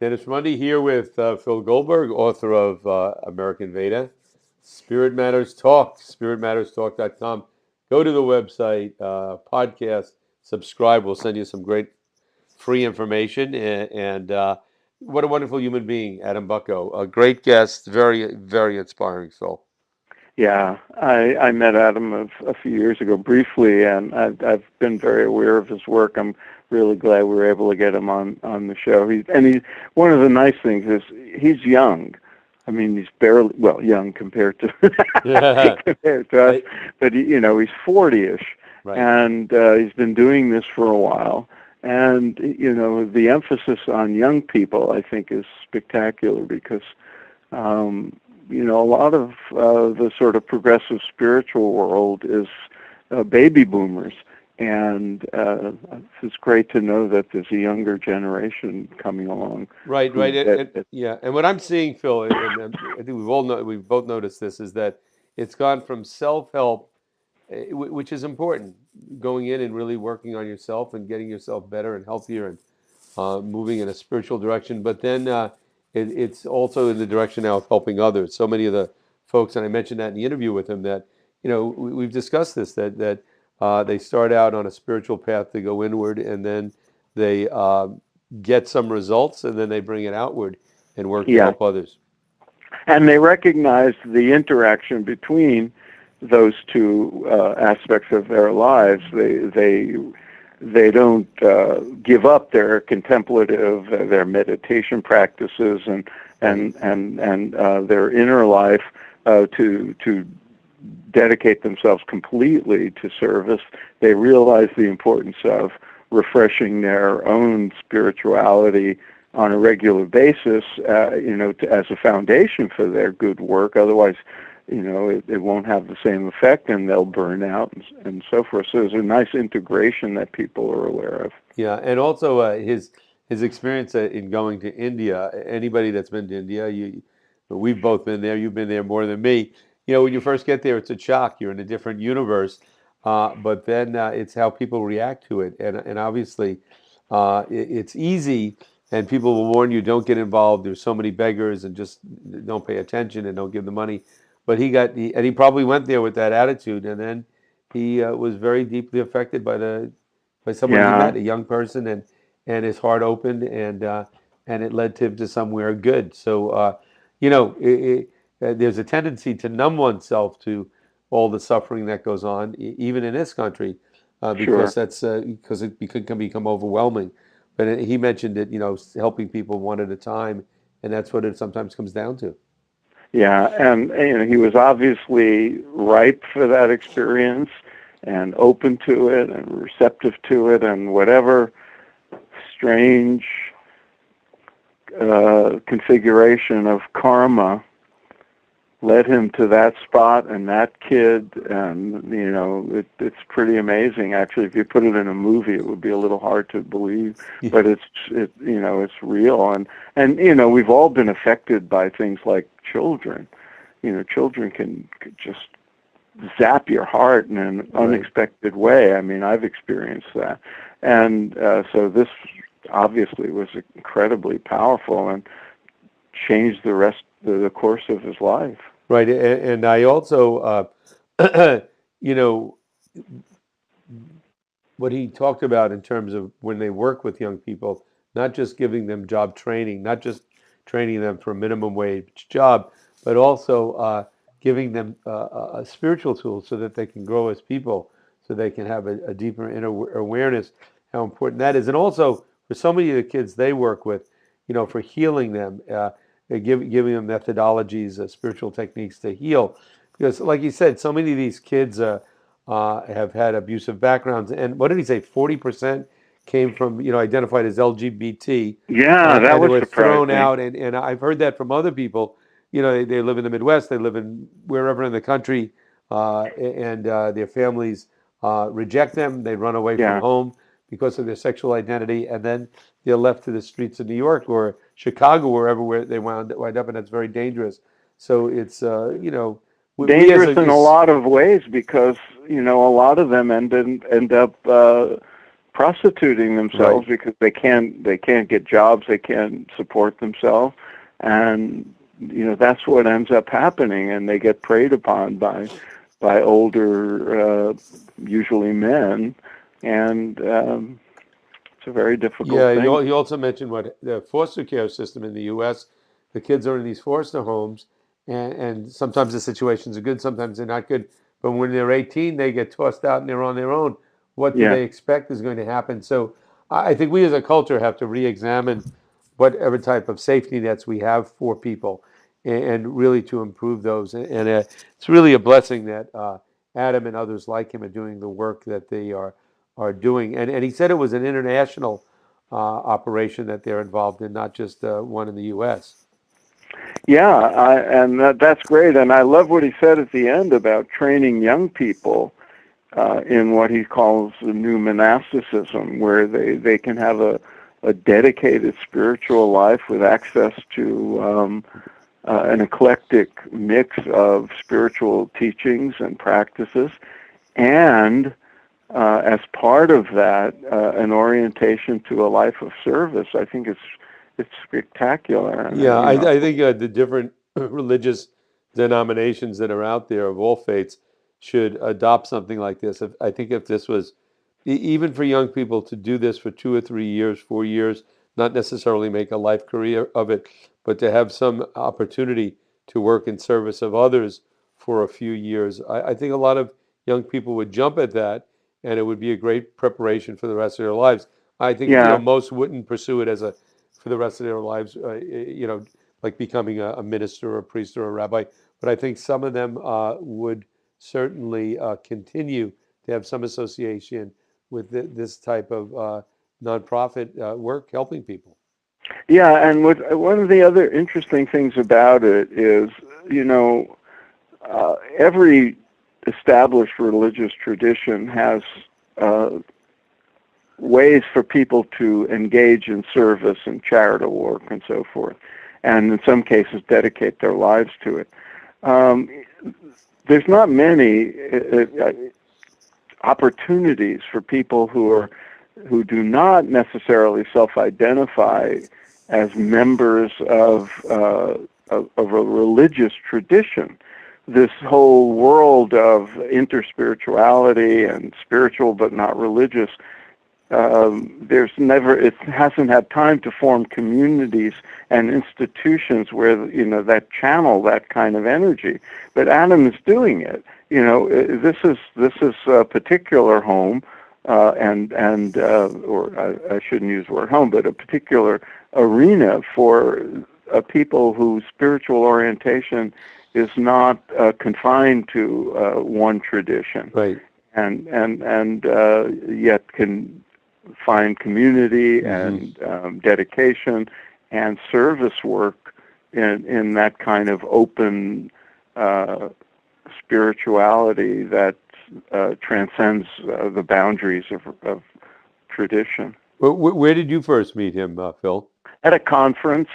Dennis Mundy here with Phil Goldberg, author of American Veda. Spirit Matters Talk, spiritmatterstalk.com. Go to the website, podcast, subscribe. We'll send you some great free information. And what a wonderful human being, Adam Bucko. A great guest, very, very inspiring, Phil. Yeah, I met Adam a few years ago briefly, and I've been very aware of his work. I'm really glad we were able to get him on the show. He's one of the nice things is he's young. I mean, he's barely young compared to Yeah, compared to us, I, but he's 40ish, right. and he's been doing this for a while. And the emphasis on young people, I think, is spectacular because. Um, a lot of the sort of progressive spiritual world is baby boomers, and it's great to know that there's a younger generation coming along Right, right, who that, that yeah. And what I'm seeing, Phil, and I think we've both noticed this, is that it's gone from self-help, which is important, going in and really working on yourself and getting yourself better and healthier and moving in a spiritual direction. But then it's also in the direction now of helping others. So many of the folks, and I mentioned that in the interview with him, that we've discussed this, that they start out on a spiritual path to go inward, and then they get some results, and then they bring it outward and work to yeah, help others. and they recognize the interaction between those two aspects of their lives. They don't give up their contemplative, their meditation practices, and Right. their inner life to dedicate themselves completely to service. They realize the importance of refreshing their own spirituality on a regular basis, as a foundation for their good work. Otherwise, it won't have the same effect, and they'll burn out and so forth. So there's a nice integration that people are aware of. Yeah, and also his experience in going to India. Anybody that's been to India, we've both been there. You've been there more than me. When you first get there, it's a shock. You're in a different universe, but then it's how people react to it, and obviously, it's easy. And people will warn you, don't get involved. There's so many beggars, and just don't pay attention and don't give the money. But and he probably went there with that attitude, and then he was very deeply affected by someone he Yeah, met, a young person, and his heart opened, and it led him to somewhere good. So there's a tendency to numb oneself to all the suffering that goes on, even in this country, because sure. can become overwhelming. But he mentioned it, helping people one at a time, and that's what it sometimes comes down to. Yeah, and he was obviously ripe for that experience and open to it and receptive to it, and whatever strange configuration of karma led him to that spot and that kid. And it's pretty amazing actually. If you put it in a movie, it would be a little hard to believe, Yeah, but it's real. And we've all been affected by things like children. Children can just zap your heart in an right. unexpected way. I mean, I've experienced that. And so this obviously was incredibly powerful and changed the course of his life. Right, and I also, you know, what he talked about in terms of when they work with young people, not just giving them job training, not just training them for a minimum wage job, but also giving them a spiritual tool so that they can grow as people, so they can have a deeper inner awareness how important that is, and also for so many of the kids they work with, for healing them, giving them methodologies, spiritual techniques to heal, because like you said, so many of these kids. Have had abusive backgrounds. And what did he say? 40% came from, identified as LGBT, Yeah, that and they was were thrown surprising. out. And I've heard that from other people. They live in the Midwest, they live in wherever in the country, and their families reject them. They run away from Yeah. home because of their sexual identity, and then they're left to the streets of New York or Chicago, wherever where they wind up, and that's very dangerous. So it's, we as Dangerous a, in a lot of ways because, a lot of them end up prostituting themselves because they can't get jobs, they can't support themselves, and that's what ends up happening, and they get preyed upon by older, usually men, and it's a very difficult Yeah, thing. you also mentioned what the foster care system in the U.S. The kids are in these foster homes, and sometimes the situations are good, sometimes they're not good. But when they're 18, they get tossed out and they're on their own. What do Yeah, they expect is going to happen? So I think we as a culture have to re-examine whatever type of safety nets we have for people, and really to improve those. And it's really a blessing that Adam and others like him are doing the work that they are doing. And he said it was an international operation that they're involved in, not just one in the U.S. yeah, and that's great. And I love what he said at the end about training young people in what he calls the new monasticism, where they can have a dedicated spiritual life with access to an eclectic mix of spiritual teachings and practices, and as part of that, an orientation to a life of service. I think it's spectacular. And, Yeah, I think the different religious denominations that are out there of all faiths should adopt something like this. I think if this was, even for young people to do this for 2 or 3 years, 4 years, not necessarily make a life career of it, but to have some opportunity to work in service of others for a few years, I think a lot of young people would jump at that, and it would be a great preparation for the rest of their lives. I think, yeah, most wouldn't pursue it as a for the rest of their lives, like becoming a minister or a priest or a rabbi. But I think some of them would certainly continue to have some association with this type of nonprofit work, helping people. yeah. And one of the other interesting things about it is, every established religious tradition has ways for people to engage in service and charitable work and so forth, and in some cases dedicate their lives to it. There's not many opportunities for people who do not necessarily self-identify as members of a religious tradition. This whole world of interspirituality and spiritual but not religious, it hasn't had time to form communities and institutions where that channel that kind of energy. But Adam is doing it. This is a particular home, or I shouldn't use the word home, but a particular arena for people whose spiritual orientation is not confined to one tradition, Right. and yet can find community and dedication and service work in that kind of open spirituality that transcends the boundaries of tradition. Well, where did you first meet him, Phil? At a conference,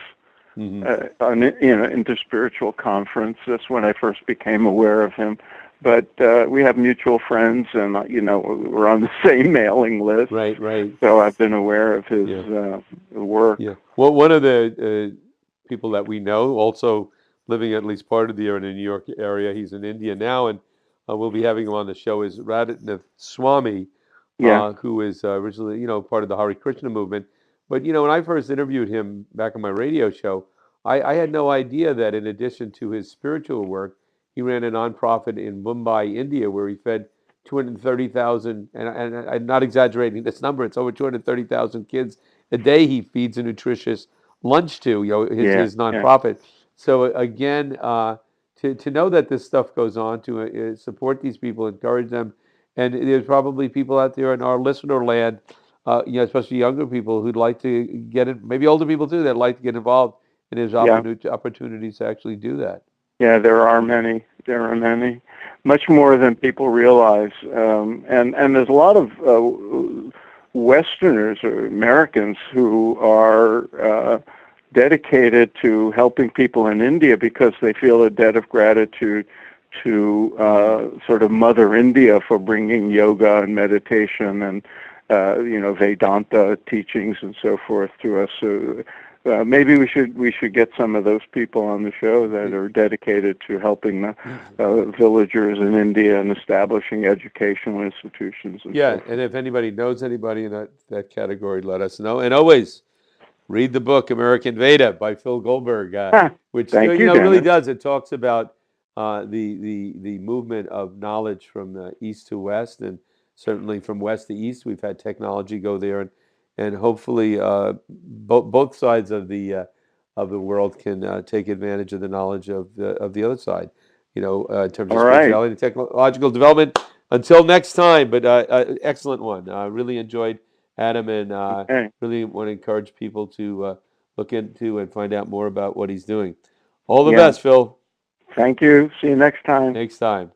Hmm. an interspiritual conference. That's when I first became aware of him. But we have mutual friends, and we're on the same mailing list. Right, right. So I've been aware of his work. Yeah. Well, one of the people that we know, also living at least part of the year in the New York area, he's in India now, and we'll be having him on the show, is Radhanath Swami, Yeah, who is originally, part of the Hare Krishna movement. But, when I first interviewed him back on my radio show, I had no idea that in addition to his spiritual work, he ran a nonprofit in Mumbai, India, where he fed 230,000, and I'm not exaggerating this number, it's over 230,000 kids a day he feeds a nutritious lunch to, yeah, his yeah, nonprofit. So again, to know that this stuff goes on, to support these people, encourage them, and there's probably people out there in our listener land, especially younger people who'd like to get it, maybe older people too, that like to get involved, and there's yeah. opportunities to actually do that. Yeah, there are many. There are many, much more than people realize. And there's a lot of Westerners or Americans who are dedicated to helping people in India because they feel a debt of gratitude to sort of Mother India for bringing yoga and meditation and Vedanta teachings and so forth to us. So maybe we should get some of those people on the show that are dedicated to helping the villagers in India and establishing educational institutions. And Yeah, so and if anybody knows anybody in that category, let us know. And always read the book American Veda by Phil Goldberg, forth. which Thank you, really Dennis. does. It talks about the movement of knowledge from east to west, and certainly from west to east. We've had technology go there, and hopefully both sides of the world can take advantage of the knowledge of the other side. In terms All of right. spirituality and technological development. Until next time, but excellent one. Really enjoyed Adam, and Okay. really want to encourage people to look into and find out more about what he's doing. All the Yeah. best, Phil. Thank you. See you next time. Next time.